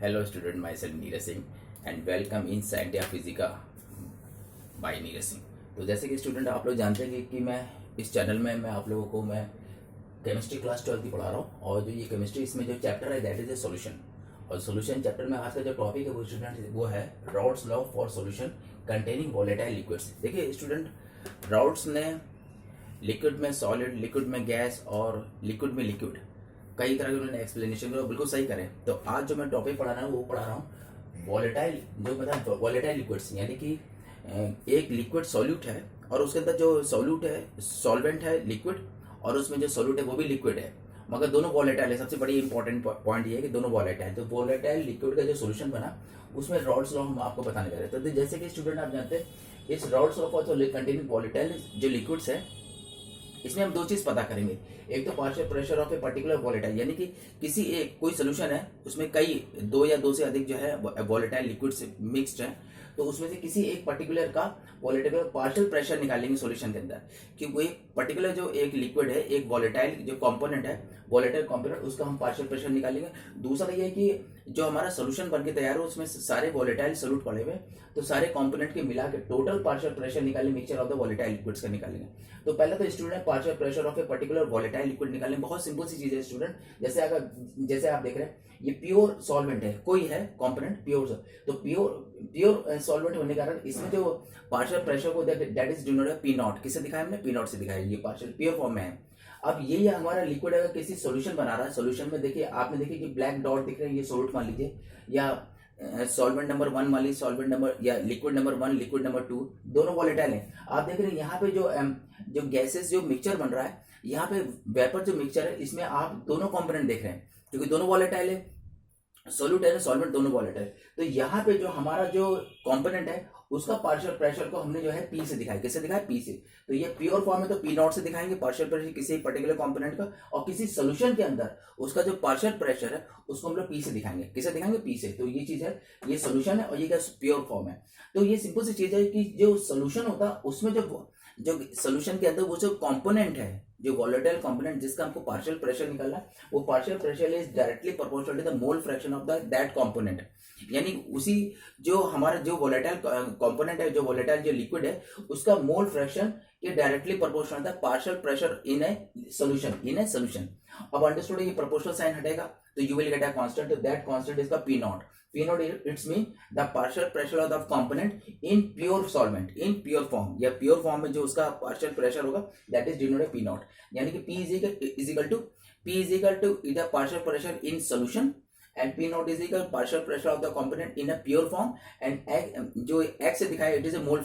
Hello student, myself Neeraj Singh and welcome in Scientia Physica by Neeraj Singh. तो जैसे कि स्टूडेंट आप लोग जानते हैं कि मैं इस चैनल में मैं आप लोगों को मैं केमिस्ट्री क्लास 12 की पढ़ा रहा हूँ और जो ये केमिस्ट्री इसमें जो चैप्टर है दैट इज ए सॉल्यूशन। और सॉल्यूशन चैप्टर में आज का जो टॉपिक है वो स्टूडेंट वो है routes law for solution containing volatile liquids. देखिए स्टूडेंट, राउट्स ने लिक्विड में सॉलिड, लिक्विड में गैस और लिक्विड में लिक्विड कई तरह के उन्होंने एक्सप्लेनेशन करा, बिल्कुल सही करें। तो आज जो मैं टॉपिक पढ़ा रहा हूँ वो पढ़ा रहा हूँ वोलेटाइल, जो पता वोलेटाइल लिक्विड्स, यानी कि एक लिक्विड सॉल्यूट है और उसके अंदर जो सॉल्यूट है सॉल्वेंट है लिक्विड और उसमें जो सॉल्यूट है वो भी लिक्विड है, मगर दोनों वोलेटाइल है। सबसे बड़ी इंपॉर्टेंट पॉइंट ये है कि दोनों वोलेटाइल। तो वोलेटाइल लिक्विड का जो सोल्यूशन बना उसमें राउट्स लॉ हम आपको बताने जा रहे हैं। तो जैसे कि स्टूडेंट आप जानते हैं इस routes law for containing volatile जो लिक्विड्स है इसमें हम दो चीज पता करेंगे। एक तो partial pressure of a particular volatile, यानी कि किसी एक कोई सोल्यूशन है उसमें कई दो या दो से अधिक जो है वोलेटाइल लिक्विड्स मिक्स्ड है, तो उसमें से किसी एक पर्टिकुलर का वोलेटाइल पार्शियल प्रेशर निकालेंगे सॉल्यूशन के अंदर कि वो एक पर्टिकुलर जो एक लिक्विड है, एक वोलेटाइल जो कंपोनेंट है, वोलेटाइल कंपोनेंट, उसका हम पार्शियल प्रेशर निकालेंगे। दूसरा ये है कि जो हमारा सोल्यूशन बनके तैयार हो उसमें सारे वोलेटाइल सॉल्यूट पड़े हुए, तो सारे कंपोनेंट के मिला के टोटल पार्शियल प्रेशर निकालेंगे, mixture of the volatile liquids का निकालेंगे। तो पहले तो student partial pressure of a particular volatile liquid निकालेंगे। बहुत सिंपल सी चीज है स्टूडेंट। जैसे आप देख रहे हैं ये प्योर सॉल्वेंट है, कोई है कंपोनेंट प्योर, तो प्योर सॉल्वेंट होने के कारण इसमें जो पार्शियल प्रेशर को that is denoted P not. किससे दिखाया हमने? पी नॉट से दिखाया। ये पार्शियल प्योर फॉर्म में है। अब ये हमारा लिक्विड अगर किसी सॉल्यूशन बना रहा है, सॉल्यूशन में देखिए आपने देखिए कि ब्लैक डॉट दिख रहे हैं, ये सॉल्यूट मान लीजिए, या सॉल्वेंट नंबर 1 मान लीजिए, सॉल्वेंट नंबर या लिक्विड नंबर 1 लिक्विड नंबर 2 दोनों वोलेटाइल हैं। आप देख रहे हैं यहाँ पे जो गैसेस जो मिक्सचर बन रहा है, यहाँ पे वेपर जो मिक्सचर है इसमें आप दोनों कंपोनेंट देख रहे हैं क्योंकि दोनों वोलेटाइल है, सोल्यूट है सॉल्वेंट दोनों वोलेटाइल। तो यहाँ पे जो हमारा जो कंपोनेंट है उसका पार्शियल प्रेशर को हमने जो है पी से दिखाया। किससे दिखाया? पी से। तो ये प्योर फॉर्म है तो पी नॉट से दिखाएंगे पार्शियल प्रेशर किसी पर्टिकुलर कंपोनेंट का, और किसी सोल्यूशन के अंदर उसका जो पार्शियल प्रेशर है उसको हम लोग पी से दिखाएंगे। किससे दिखाएंगे? पी से। तो ये चीज है, ये सोल्यूशन है और ये क्या प्योर फॉर्म है। तो ये सिंपल सी चीज है कि जो सोल्यूशन होता है उसमें जो सोल्यूशन के अंदर वो जो कंपोनेंट है, जो वोलेटाइल कंपोनेंट जिसका हमको पार्शियल प्रेशर निकालना है, वो partial pressure is directly proportional to the mole fraction of that component. यानी उसी जो हमारा जो वोलेटाइल कंपोनेंट है, जो वोलेटाइल जो लिक्विड है, उसका मोल फ्रैक्शन के डायरेक्टली प्रोपोर्शनल था partial pressure in a solution. अब अंडरस्टूड, ये प्रोपोर्शनल साइन हटेगा तो you will get a constant, तो that constant is the P naught. P naught it's mean the partial pressure of the component in pure solvent, in pure form, या pure form में जो उसका partial pressure होगा that is denoted P naught. यानी कि P is equal to the partial pressure in solution and P naught is equal partial pressure of the component in a pure form, and जो x से दिखाया it is a mole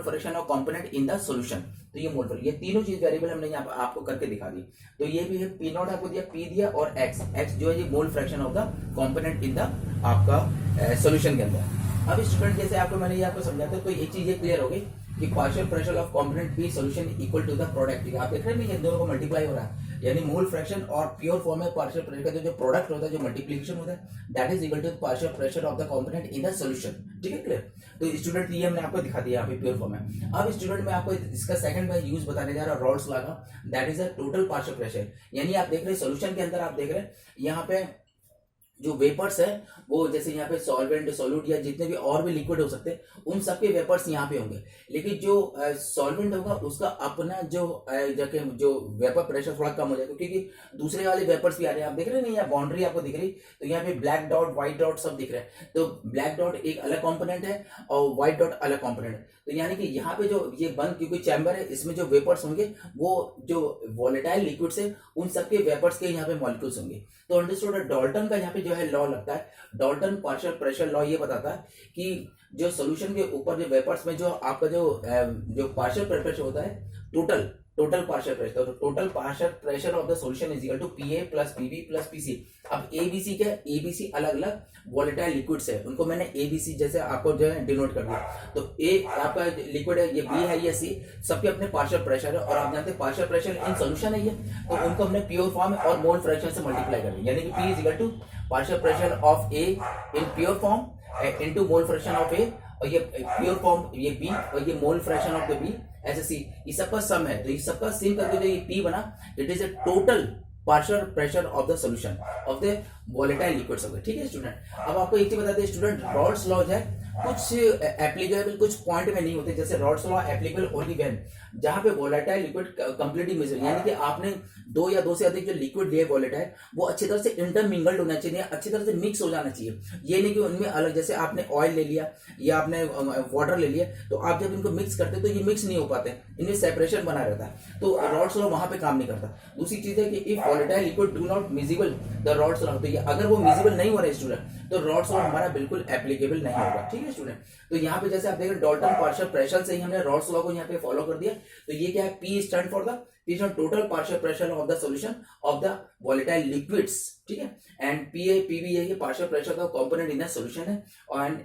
fraction of component in the solution। तो ये mole fraction, ये तीनों चीज variable हमने यहाँ आपको करके दिखा दी। तो ये भी है P नॉट आपको दिया, P दिया, और x जो है ये mole fraction of the component in the आपका सॉल्यूशन के अंदर। अब स्टूडेंट जैसे आपको मैंने ये आपको समझाया था, तो ये चीज ये क्लियर हो गई कि partial pressure of component P solution equal to the product. आप देख रहे हैं इन दोनों को मल्टीप्लाई हो रहा है, यानी मोल फ्रैक्शन और प्योर फॉर्म में पार्शियल प्रेशर का जो प्रोडक्ट होता है, जो मल्टीप्लिकेशन होता है, that is equal to partial pressure of the component in the solution. ठीक है, क्लियर? तो स्टूडेंट ये हमने आपको दिखा दिया यहाँ पे प्योर फॉर्म में। अब स्टूडेंट मैं आपको इसका सेकंड में यूज बताने जा रहा हूँ राउट्स लॉ का, that is a total partial pressure. यानी आप देख रहे हैं सॉल्यूशन के अंदर, आप देख रहे हैं यहाँ पे जो वेपर्स है वो जैसे यहाँ पे सॉल्वेंट, सॉल्यूट या जितने भी और भी लिक्विड हो सकते हैं उन सबके वेपर्स यहाँ पे होंगे, लेकिन जो सॉल्वेंट होगा उसका अपना जो वेपर प्रेशर थोड़ा कम हो जाएगा क्योंकि दूसरे वाले वेपर्स भी आ रहे हैं। आप देख रहे हैं यहाँ बाउंड्री आपको दिख रही, तो यहाँ पे ब्लैक डॉट, व्हाइट डॉट सब दिख रहे हैं। तो ब्लैक डॉट एक अलग कॉम्पोनेंट है और व्हाइट डॉट अलग कॉम्पोनेंट है। तो यानी कि यहाँ पे जो ये बंद क्योंकि चैम्बर है, इसमें जो वेपर्स होंगे वो जो वोलेटाइल लिक्विड्स है उन सबके वेपर्स के यहाँ पे मॉलिक्यूल्स होंगे। तो अंडरस्टूड, डॉल्टन का यहाँ पे जो है लॉ लगता है, डॉल्टन पार्शियल प्रेशर लॉ ये बताता है कि जो सॉल्यूशन के ऊपर जो वेपर्स में जो आपका जो पार्शियल प्रेशर होता है, टोटल पार्शियल प्रेशर, तो total partial pressure of the solution is equal to PA plus PB plus PC। अब ABC क्या है? ABC अलग अलग वोलेटाइल लिक्विड्स है, उनको मैंने ABC जैसे आपको जो है डिनोट कर दिया। तो A आपका लिक्विड है, ये B है, ये C, सबके अपने पार्शियल प्रेशर है, और आप जानते हैं पार्शियल प्रेशर इन सॉल्यूशन है ये, तो उनको हमने प्योर फॉर्म और मोल फ्रैक्शन से मल्टीप्लाई कर दिया। यानी कि P is equal to partial pressure of A in pure form into mole fraction of A, और ये प्योर फॉर्म ये B, और ये mole fraction of the B ऐसे C, ये सबका सम है। तो ये सबका सेम करके जो ये P बना, it is a total partial pressure of the solution of the volatile liquids हो गए। ठीक है स्टूडेंट, अब आपको एक चीज बता दें स्टूडेंट, रॉल्स लॉ है कुछ एप्लीकेबल कुछ पॉइंट में नहीं होते, जैसे Rawls law applicable only when जहां पे वॉलेटाइल लिक्विड कंप्लीटली मिक्स, यानी कि आपने दो या दो से अधिक जो लिक्विड लिए वॉलेटाइल वो अच्छी तरह से इंटरमिंगल्ड होना चाहिए, अच्छी तरह से मिक्स हो जाना चाहिए। ये नहीं कि उनमें अलग, जैसे आपने ऑयल ले लिया या आपने वाटर ले लिया तो आप जब इनको मिक्स करते तो ये मिक्स नहीं हो पाते, इनमें सेपरेशन बना रहता है, तो रॉल्स लॉ वहां पे काम नहीं करता। दूसरी चीज है कि if volatile liquid do not miscible the Rawls law, तो ये अगर वो मिजिबल नहीं हो रहे स्टूडेंट तो रॉल्स लॉ हमारा बिल्कुल एप्लीकेबल नहीं होगा। ठीक है स्टूडेंट, तो यहाँ पे जैसे आप देख रहे डाल्टन पार्शियल प्रेशर से ही हमने रॉल्स लॉ को यहाँ पे फॉलो कर दिया, तो ये क्या है, P stand for the total partial pressure of the solution of the volatile liquids. ठीक है, एंड PV ये पार्शियल प्रेशर का कंपोनेंट इन द सॉल्यूशन है, एंड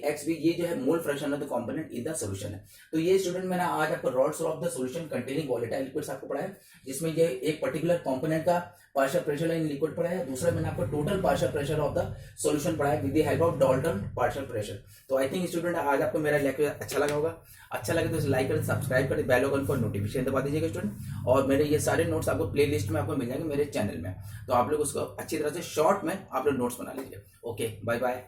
XV ये जो है मोल fraction of the component in the solution है। तो ये स्टूडेंट मैंने आज आपको Rawls law of the solution containing volatile liquids आपको पढ़ाया, जिसमें ये एक पर्टिकुलर कंपोनेंट का पार्शियल प्रेशर इन लिक्विड पढ़ाया, दूसरा मैंने आपको total partial pressure of the solution पढ़ाया with the help of Dalton partial pressure. तो आई थिंक स्टूडेंट आज आपको मेरा लेक्चर अच्छा लगा होगा, अच्छा लगे तो इसे लाइक करें, सब्सक्राइब करें, बेल आइकन पर नोटिफिकेशन दबा दीजिएगा स्टूडेंट, और मेरे ये सारे नोट्स आपको प्लेलिस्ट में आपको मिल जाएंगे मेरे चैनल में, तो आप लोग उसको अच्छी तरह से शॉर्ट में आप लोग नोट्स बना लीजिए। Okay, bye bye.